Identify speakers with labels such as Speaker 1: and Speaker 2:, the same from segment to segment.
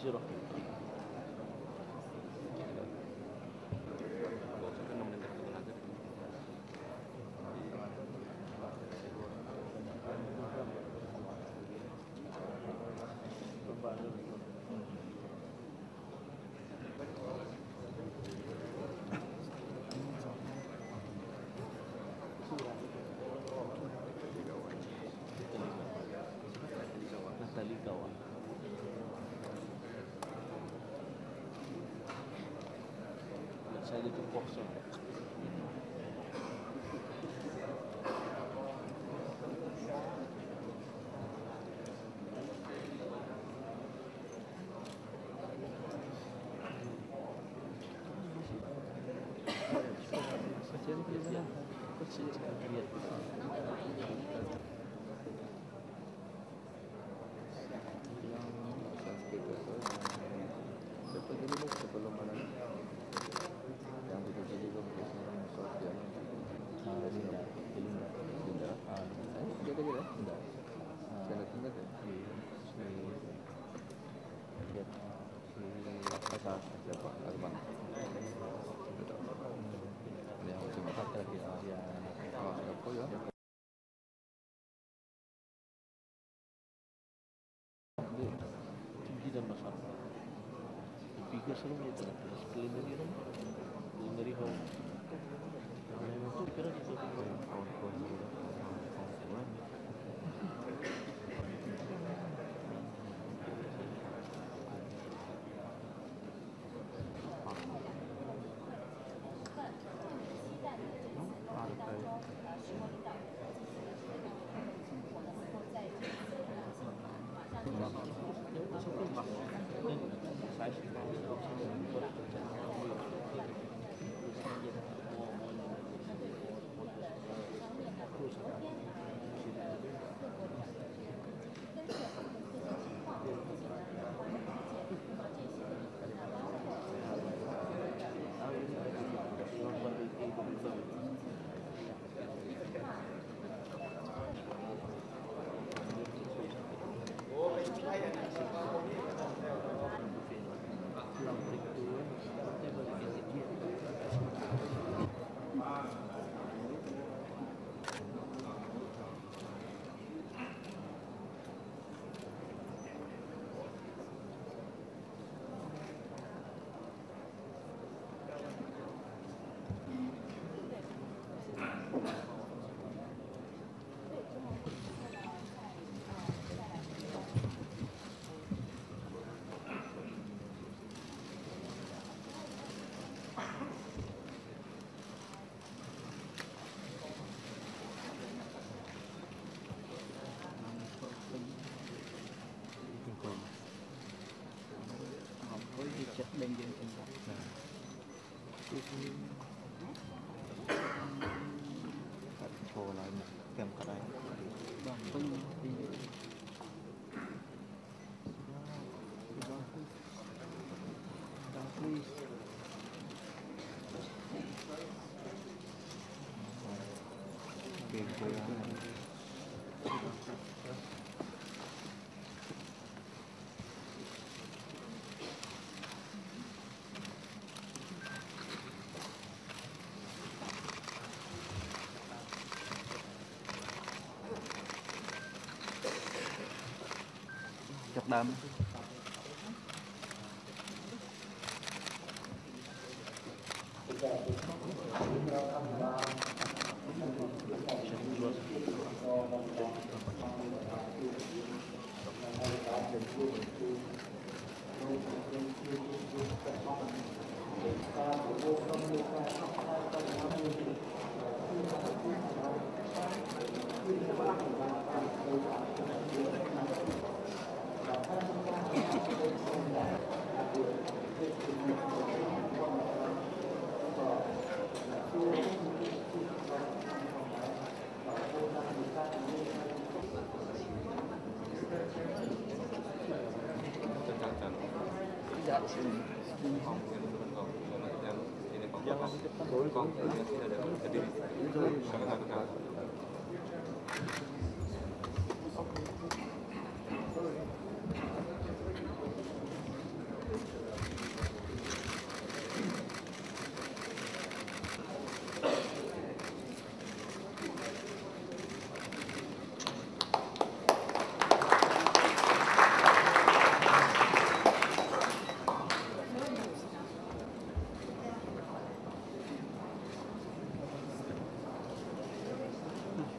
Speaker 1: suruh. Saya itu kosong. Tinggi dan besar. Tiga selalu itu culinary home. Itu kira itu chất bên trên chúng ta. Phô lại một kem cả đây. Vâng, vâng. Chặt đám.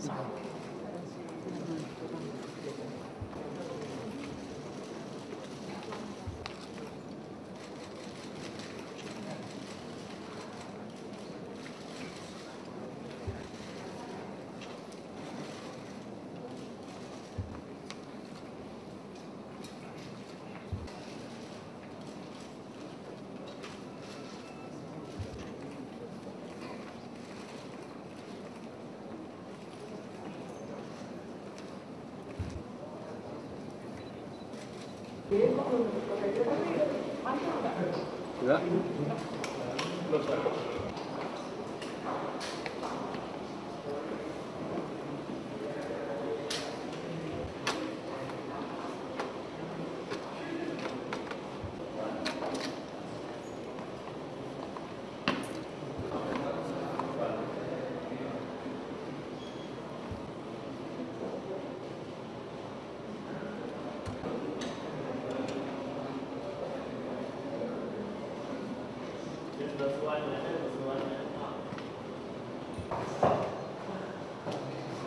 Speaker 1: Enggak.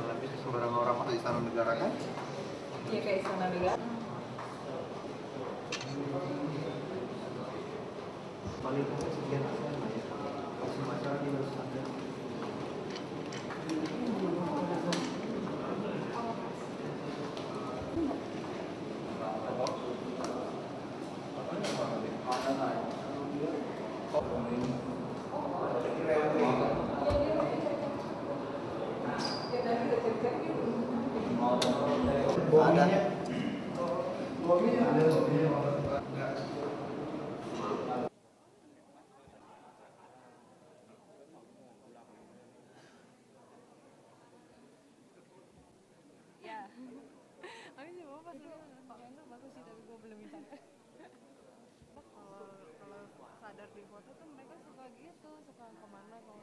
Speaker 1: Lebih sembarang orang masuk istana negara kan?
Speaker 2: Iya kayak istana negara.
Speaker 1: Paling sekian masalah di harus ada.
Speaker 2: Ya. Aku sih bawa pas itu bagus sih tapi gue belum bisa. Kalau sadar di foto tuh mereka suka gitu, suka kemana gitu.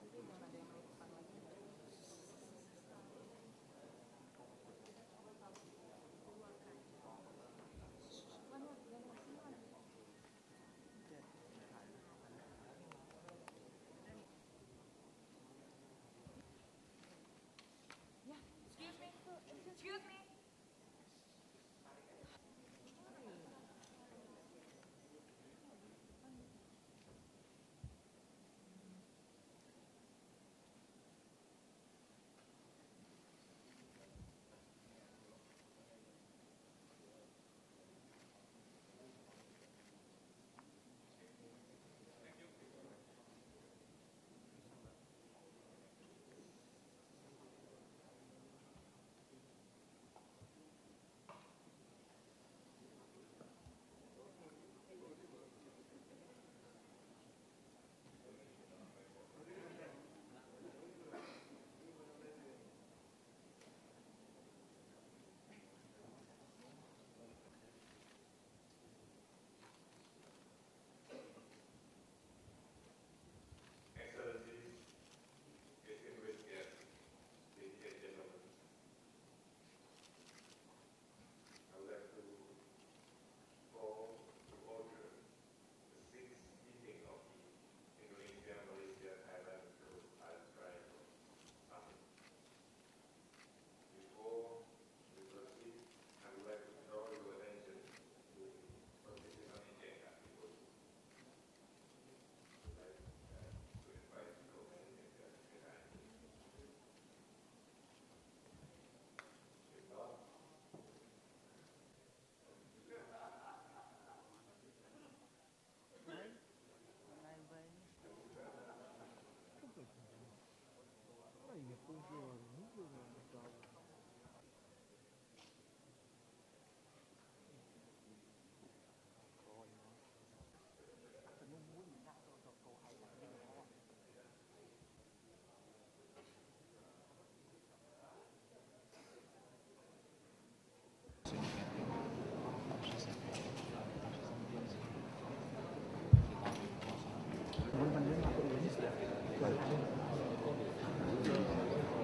Speaker 2: Jadi jangan ada yang melakukan lagi. Excuse me.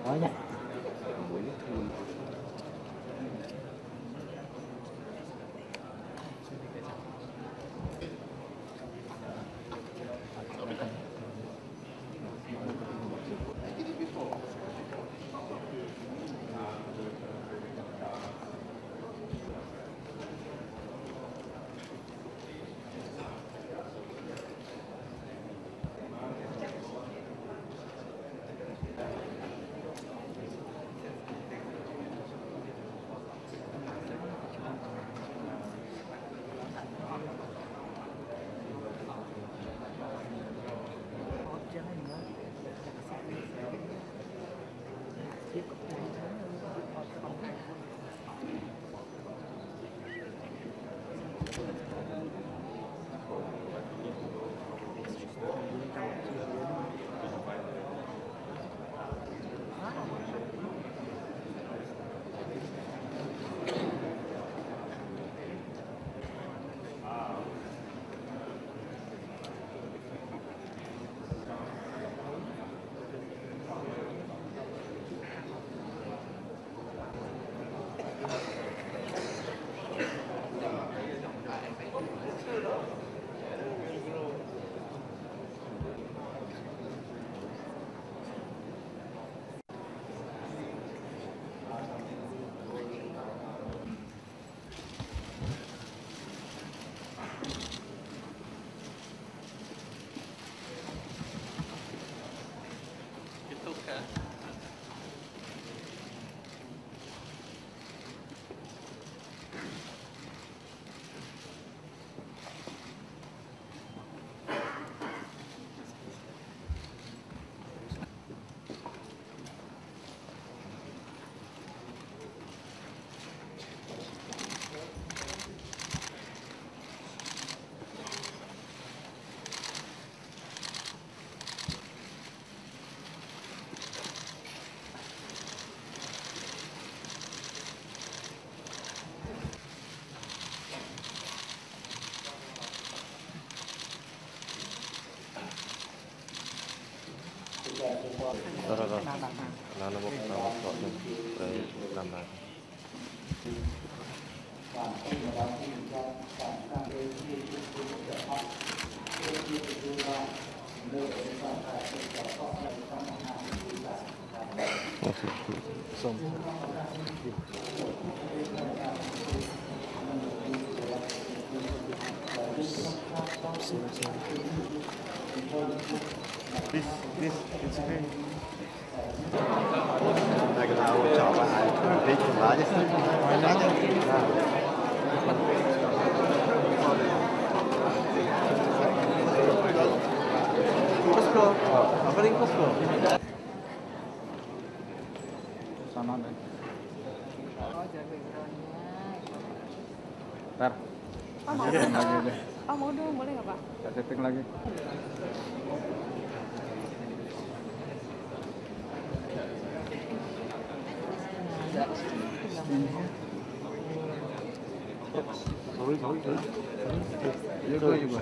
Speaker 1: Banyak. Đó. Nó một cọ để làm lại. Xong. This it's okay. Này cái nào chọn là ai đi cùng lá chứ. Costco. Apa nih Costco? Sana deh.
Speaker 2: Oh, jaga
Speaker 1: Ntar.
Speaker 2: Oh, mau
Speaker 1: Lagi
Speaker 2: dong.
Speaker 1: deh.
Speaker 2: Oh, mau dong, boleh nggak Pak?
Speaker 1: Kita setting lagi. Sorry. Juga.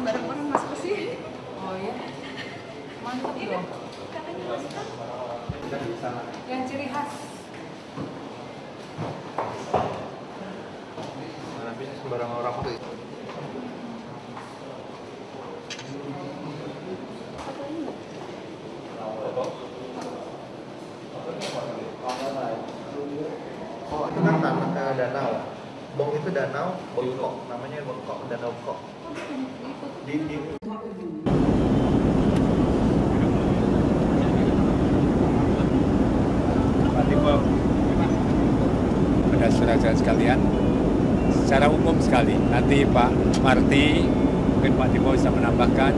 Speaker 2: Barang orang masuk ke sini. Oh ya, mantap dong. Yang ciri khas.
Speaker 1: Mana bisa sembarang orang tuh. Oh, itu kan danau. Bong itu danau, Bongkok, namanya Bongkok, Danau Kok. Di
Speaker 3: Pada saudara sekalian, secara umum sekali. Nanti Pak Marty, mungkin Pak Timo bisa menambahkan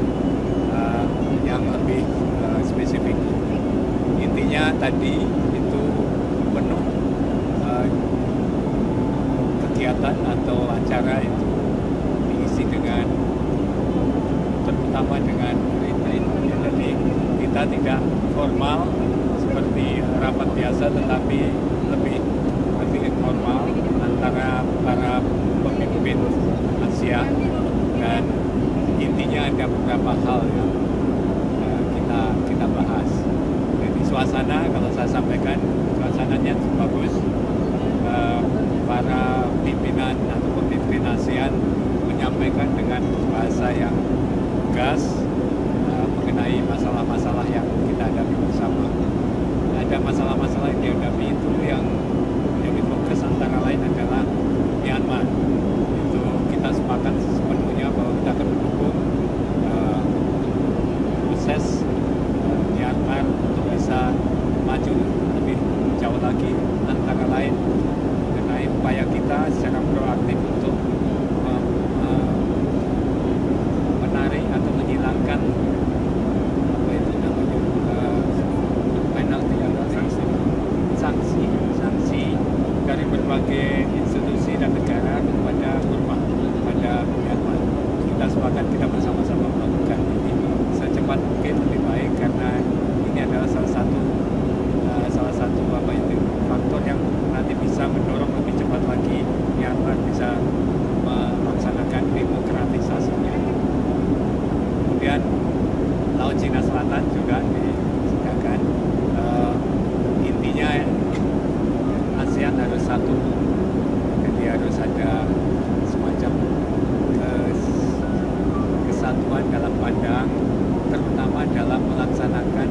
Speaker 3: yang lebih spesifik. Intinya tadi itu penuh kegiatan atau acara itu diisi dengan terutama dengan retail. Jadi kita tidak formal seperti rapat biasa, tetapi lebih informal antara para pemimpin Asia, dan intinya ada beberapa hal yang kita bahas. Jadi suasana, kalau saya sampaikan, suasananya bagus. Para pimpinan atau pemimpin ASEAN menyampaikan dengan bahasa yang tegas mengenai masalah-masalah yang kita hadapi bersama. Ada masalah-masalah yang dihadapi itu yang menjadi fokus antara lain adalah Myanmar. Itu kita sepakat sepenuhnya bahwa kita akan mendukung proses Myanmar untuk bisa maju lebih jauh lagi, antara lain mengenai upaya kita secara proaktif untuk menarik atau menghilangkan apa itu namanya penalti atau sanksi dari berbagai institusi dan negara kepada Burma, kepada Myanmar. Kita sepakat, kita bersama-sama melakukan ini secepat mungkin lebih baik, karena ini adalah salah satu apa itu faktor yang nanti bisa mendorong lebih cepat lagi Myanmar bisa melaksanakan demokratisasinya. Kemudian Laut Cina Selatan juga disediakan. Intinya ASEAN harus satu, jadi harus ada semacam kesatuan dalam pandang, terutama dalam melaksanakan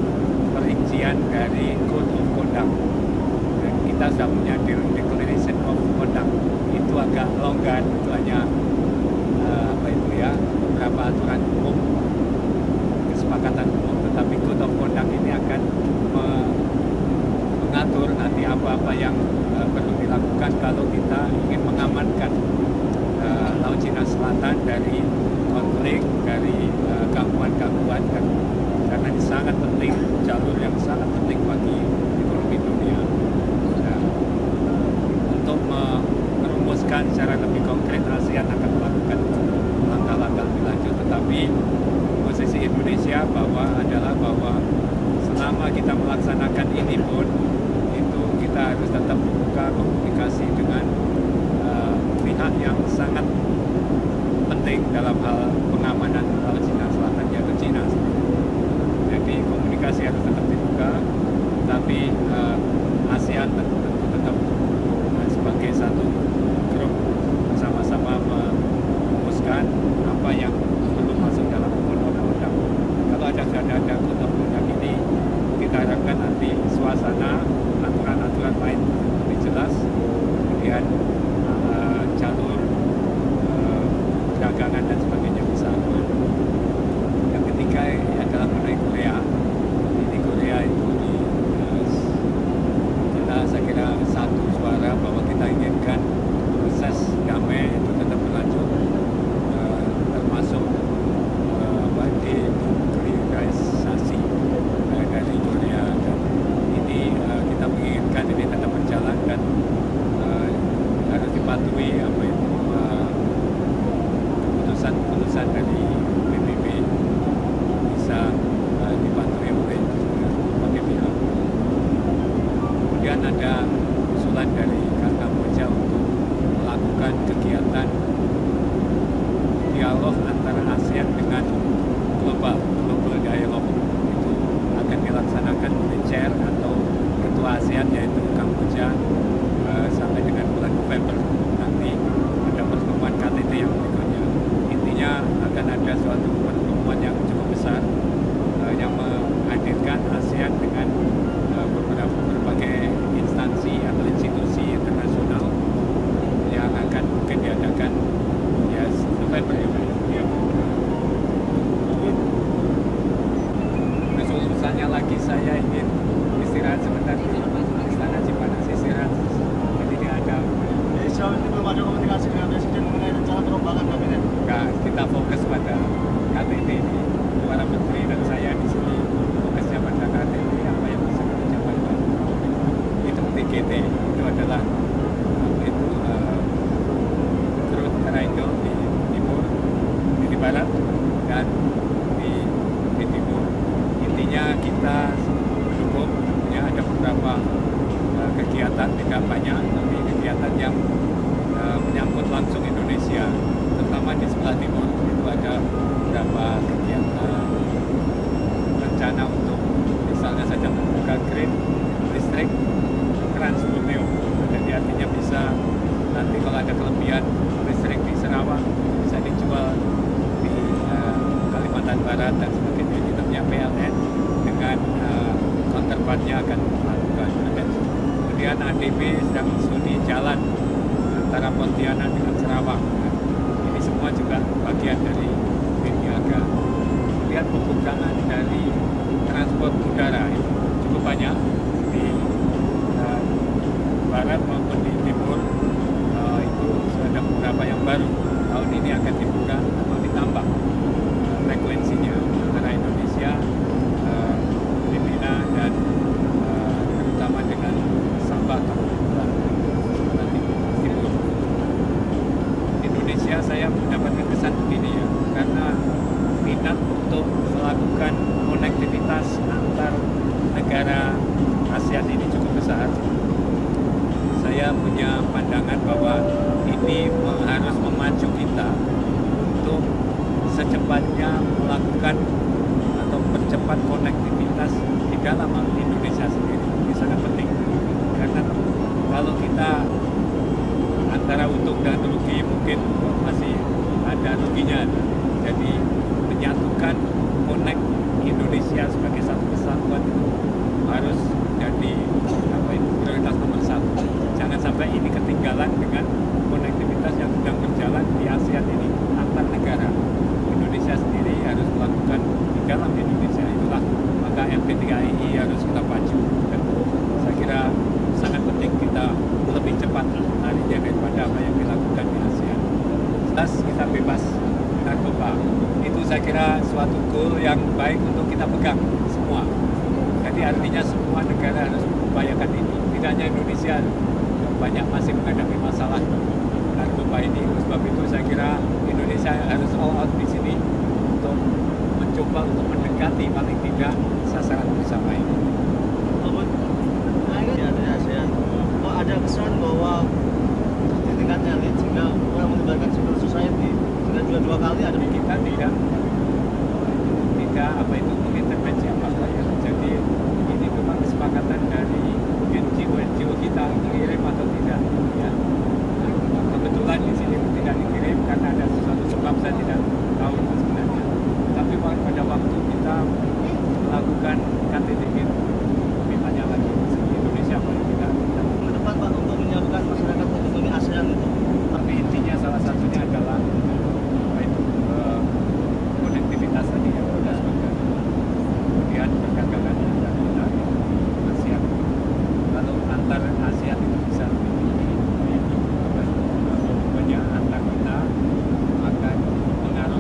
Speaker 3: perincian dari Code of Conduct. Dan kita sudah punya Declaration of Conduct, itu agak longgar, itu hanya beberapa aturan umum, kesepakatan umum, tetapi Code of Conduct ini akan mengatur nanti apa-apa yang perlu dilakukan kalau kita ingin mengamankan Laut Cina Selatan dari konflik, dari gangguan-gangguan, karena ini sangat penting, jalur yang sangat penting bagi ekonomi dunia. Nah, untuk merumuskan secara lebih konkret, ASEAN akan melakukan langkah-langkah lebih lanjut, tetapi posisi Indonesia bahwa selama kita melaksanakan ini pun, itu kita harus tetap membuka komunikasi dengan pihak yang sangat penting dalam hal pengamanan Laut Cina Selatan, yaitu Cina. Jadi komunikasi harus tetap dibuka, tapi ASEAN tetap sebagai satu grup bersama-sama merumuskan apa yang belum masuk dalam undang-undang. Kalau ada undang-undang ini, kita harapkan nanti suasana aturan-aturan lain lebih jelas, kemudian jalur perdagangan dan sebagainya bisa aman. Yang ketiga adalah mengenai Korea. Ini Korea itu saya kira satu suara bahwa kita inginkan proses damai itu tetap berlanjut, termasuk denuklearisasi dari Korea, dan ini kita menginginkan ini tetap berjalan dan harus dipatuhi keputusan dari PBB bisa dipatuhi oleh berbagai pihak. Kemudian ada usulan dari Kamboja untuk melakukan kegiatan dialog antara ASEAN dengan global dialog. Itu akan dilaksanakan oleh chair atau ketua ASEAN, yaitu Kamboja, sampai dengan bulan November. Nanti ada pertemuan KTT yang berikutnya. Intinya akan ada suatu pertemuan yang cukup besar yang menghadirkan ASEAN dengan berbagai instansi atau institusi internasional yang akan mungkin diadakan November ya. Urusannya lagi, saya ingin istirahat sebentar di Istana Cipanas, istirahat. Jadi ada.
Speaker 4: Sejauh ini belum ada komunikasi dengan Presiden
Speaker 3: kita fokus pada KTT ini, para menteri dan saya di sini fokusnya pada KTT, apa yang bisa kita capai Pak. Itu TGT itu adalah itu Growth Triangle di timur, di barat dan di timur. Intinya kita cukup ya, ada beberapa kegiatan, tidak banyak, tapi kegiatan yang menyangkut langsung Indonesia, terutama di sebelah timur. Itu ada beberapa kegiatan rencana untuk misalnya saja membuka grid listrik Transbumeo. Jadi artinya bisa nanti kalau ada kelebihan listrik di Sarawak bisa dijual di Kalimantan Barat dan sebagainya. Kita punya PLN dengan counterpartnya akan melakukan. Kemudian ADB sedang studi jalan antara Pontianak dengan Sarawak. Ini semua juga bagian dari Niaga. Kemudian pembukaan dari transport udara itu cukup banyak di barat maupun di timur. Itu ada beberapa yang baru tahun ini akan dibuka atau ditambah frekuensinya antara Indonesia, Filipina dan terutama dengan Sabah timur. Indonesia saya mendapatkan kesan begini ya, karena minat untuk melakukan konektivitas antar negara ASEAN ini cukup besar. Saya punya pandangan bahwa ini harus memacu kita untuk secepatnya melakukan atau percepat konektivitas di dalam Indonesia sendiri. Ini sangat penting karena kalau kita antara untung dan rugi mungkin masih ada ruginya. Jadi menyatukan konek Indonesia sebagai satu kesatuan itu harus jadi prioritas nomor satu. Jangan sampai ini ketinggalan dengan konektivitas yang sedang berjalan di ASEAN ini antar negara. Indonesia sendiri harus melakukan di dalam Indonesia, itulah maka MP3II harus kita pacu. Dan saya kira sangat penting kita lebih cepat larinya daripada apa yang dilakukan di ASEAN. Jelas kita bebas narkoba. Itu saya kira suatu goal yang baik untuk kita pegang semua. Jadi artinya semua negara harus mengupayakan ini. Tidak hanya Indonesia, banyak masih menghadapi masalah narkoba ini. Sebab itu saya kira Indonesia harus all out di sini untuk mencoba untuk mendekati paling tidak sasaran bersama ini.
Speaker 4: Di ASEAN, ada kesan bahwa di tingkat elit jika orang melibatkan civil society dengan dua kali ada
Speaker 3: Kita tidak apa itu mengintervensi apa-apa ya. Jadi ini memang kesepakatan dari NGO kita mengirim atau tidak ya. Kebetulan di sini tidak dikirim karena ada sesuatu sebab saya tidak tahu sebenarnya. Tapi pada waktu kita melakukan KTT itu mintanya lagi Indonesia paling tidak
Speaker 4: ke depan Pak untuk menyiapkan masyarakat ekonomi ASEAN itu.
Speaker 3: Tapi intinya salah satunya adalah apa itu konektivitas tadi yang sudah sebutkan. Kemudian perdagangan antar kita ASEAN. Lalu antar ASEAN itu bisa lebih banyak antar kita akan mengarah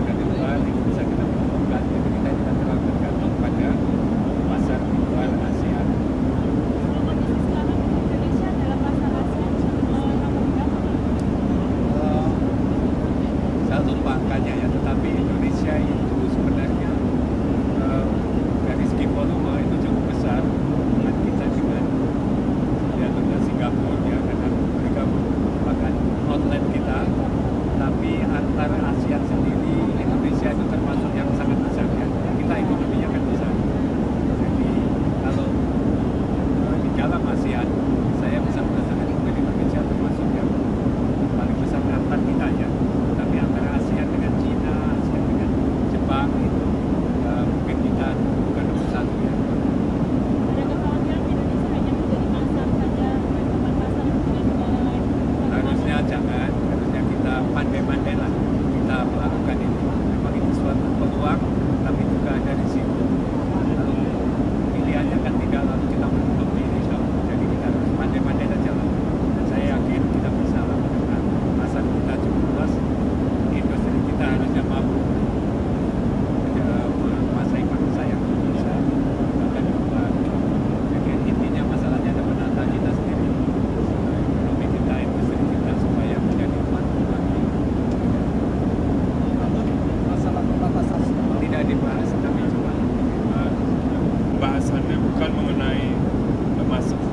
Speaker 5: mengenai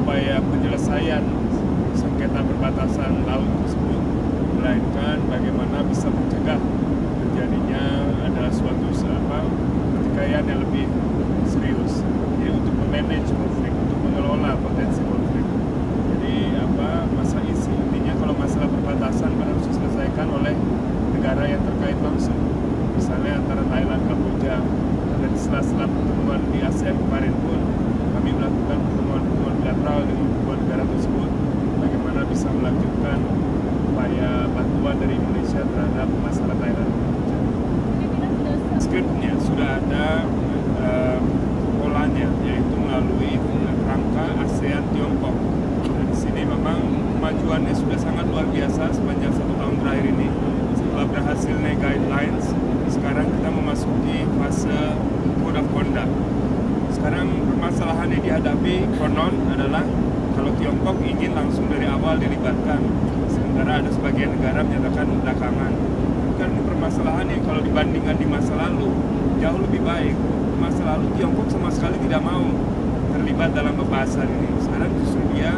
Speaker 5: upaya penyelesaian sengketa perbatasan laut tersebut, melainkan bagaimana bisa mencegah terjadinya adalah suatu pertikaian yang lebih serius. Jadi untuk memanage konflik, untuk mengelola potensi konflik. Jadi intinya kalau masalah perbatasan harus diselesaikan oleh negara yang terkait langsung. Misalnya antara Thailand, Kamboja, dan setelah pertemuan di ASEAN kemarin pun kami melakukan pertemuan bilateral dengan kedua negara tersebut, bagaimana bisa melanjutkan upaya bantuan dari Indonesia terhadap masalah Thailand. Skripnya sudah ada polanya, yaitu melalui rangka ASEAN Tiongkok. Dan di sini memang kemajuannya sudah sangat luar biasa sepanjang 1 tahun terakhir ini. Setelah berhasilnya guidelines, sekarang kita memasuki fase code of conduct. Sekarang permasalahan yang dihadapi konon adalah kalau Tiongkok ingin langsung dari awal dilibatkan, sementara ada sebagian negara menyatakan belakangan. Kan ini permasalahan yang kalau dibandingkan di masa lalu jauh lebih baik. Di masa lalu Tiongkok sama sekali tidak mau terlibat dalam pembahasan ini. Sekarang justru dia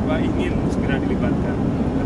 Speaker 5: ingin segera dilibatkan.